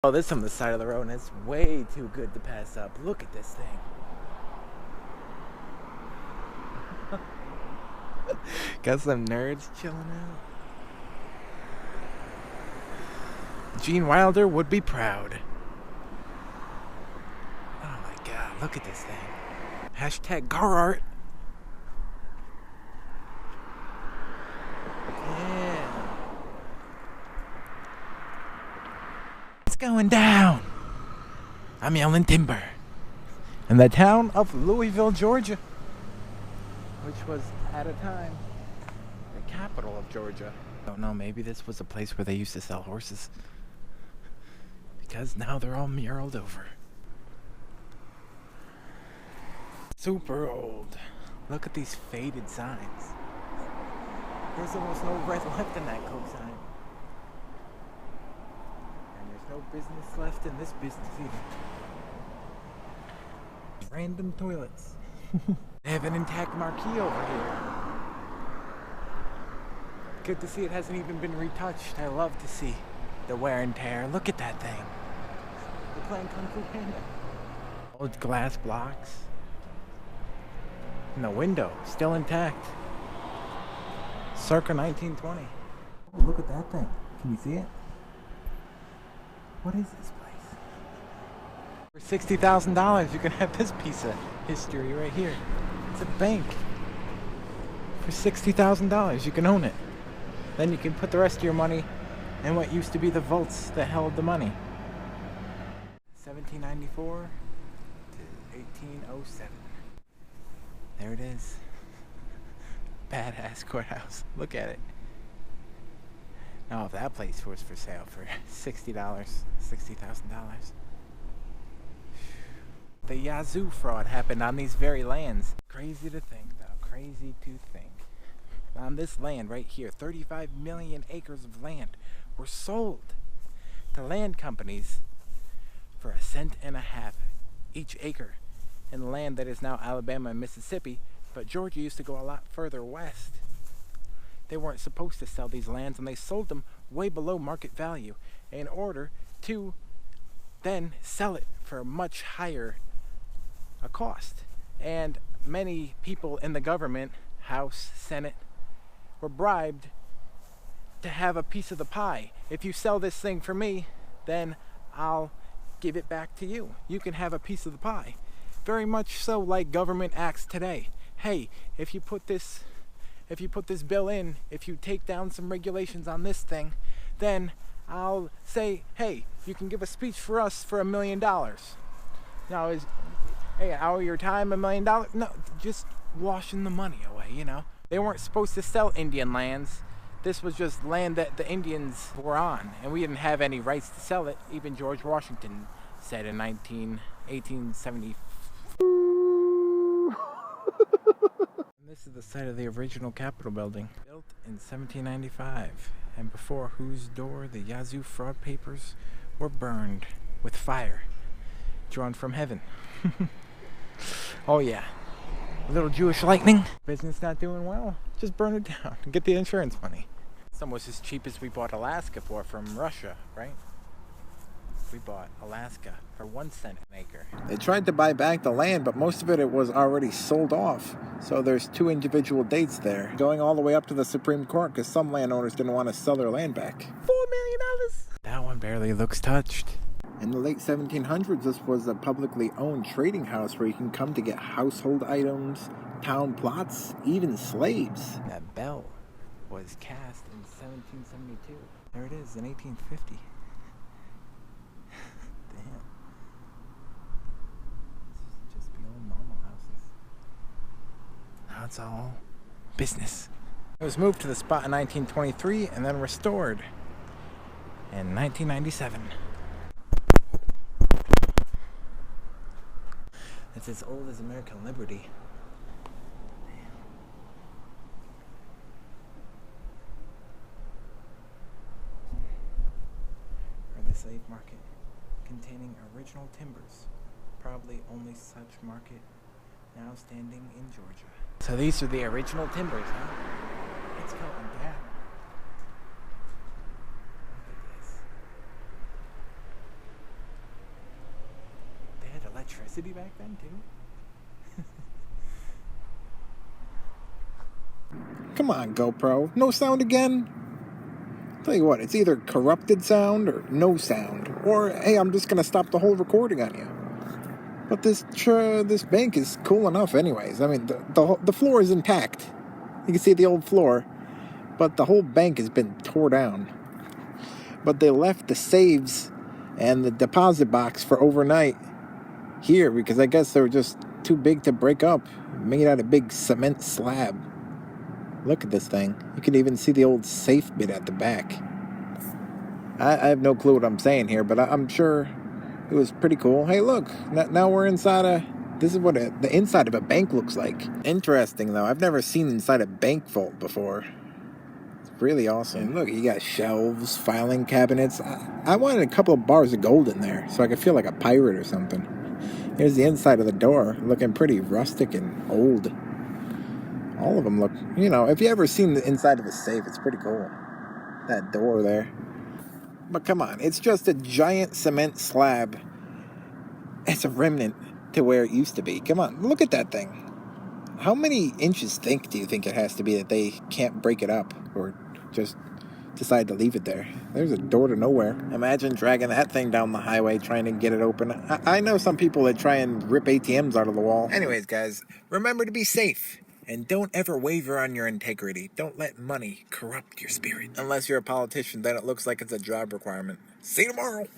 Oh, this is on the side of the road and it's way too good to pass up. Look at this thing. Got some nerds chilling out. Gene Wilder would be proud. Oh my god, look at this thing. Hashtag car art. Yeah. It's going down. I'm yelling timber. In the town of Louisville, Georgia, which was at a time the capital of Georgia. I don't know, maybe this was a place where they used to sell horses, because now they're all muraled over. Super old. Look at these faded signs. There's almost no red left in that Coke sign. And there's no business left in this business either. Random toilets. They have an intact marquee over here. Good to see it hasn't even been retouched. I love to see the wear and tear. Look at that thing. They're playing Kung Fu Panda. Old glass blocks. And the window still intact. Circa 1920. Oh, look at that thing. Can you see it? What is this place? For $60,000 you can have this piece of history right here. It's a bank. For $60,000 you can own it. Then you can put the rest of your money in what used to be the vaults that held the money. 1794 to 1807. There it is. Badass courthouse. Look at it. Now if that place was for sale for $60,000. The Yazoo fraud happened on these very lands. Crazy to think though, crazy to think. On this land right here, 35 million acres of land were sold to land companies for $1.50 each acre in land that is now Alabama and Mississippi, but Georgia used to go a lot further west. They weren't supposed to sell these lands and they sold them way below market value in order to then sell it for a much higher cost. And many people in the government, House, Senate, were bribed to have a piece of the pie. If you sell this thing for me, then I'll give it back to you. You can have a piece of the pie. Very much so like government acts today. Hey, if you put this bill in, if you take down some regulations on this thing, then I'll say, hey, you can give a speech for us for $1 million. Now, hey, an hour of your time, $1 million? No, just washing the money away, you know. They weren't supposed to sell Indian lands. This was just land that the Indians were on, and we didn't have any rights to sell it. Even George Washington said in 1870. This is the site of the original Capitol building, built in 1795, and before whose door the Yazoo fraud papers were burned with fire drawn from heaven. Oh yeah, a little Jewish lightning. Business not doing well, just burn it down and get the insurance money. It's almost as cheap as we bought Alaska for from Russia, right? We bought Alaska for 1 cent an acre. They tried to buy back the land, but most of it was already sold off. So there's 2 individual dates there, going all the way up to the Supreme Court because some landowners didn't want to sell their land back. $4 million! That one barely looks touched. In the late 1700s, this was a publicly owned trading house where you can come to get household items, town plots, even slaves. That bell was cast in 1772. There it is, in 1850. Damn. This is just beyond normal houses. Now it's all business. It was moved to the spot in 1923 and then restored in 1997. It's as old as American liberty. Damn. Or the slave market, containing original timbers. Probably only such market now standing in Georgia. So these are the original timbers, huh? It's going down. Look at this. electricity back then too? Come on, GoPro. No sound again? Tell you what, it's either corrupted sound or no sound. Or, hey, I'm just gonna stop the whole recording on you. But this bank is cool enough anyways. I mean, the floor is intact. You can see the old floor. But the whole bank has been tore down. But they left the safes and the deposit box for overnight here because I guess they were just too big to break up. Made out of big cement slab. Look at this thing. You can even see the old safe bit at the back. I have no clue what I'm saying here, but I'm sure it was pretty cool. Hey, look. Now we're inside a... This is what the inside of a bank looks like. Interesting, though. I've never seen inside a bank vault before. It's really awesome. And look, you got shelves, filing cabinets. I wanted a couple of bars of gold in there so I could feel like a pirate or something. Here's the inside of the door, looking pretty rustic and old. All of them look, if you ever seen the inside of a safe, it's pretty cool. That door there. But come on, it's just a giant cement slab. It's a remnant to where it used to be. Come on, look at that thing. How many inches thick do you think it has to be that they can't break it up or just decide to leave it there? There's a door to nowhere. Imagine dragging that thing down the highway trying to get it open. I know some people that try and rip ATMs out of the wall. Anyways, guys, remember to be safe. And don't ever waver on your integrity. Don't let money corrupt your spirit. Unless you're a politician, then it looks like it's a job requirement. See you tomorrow.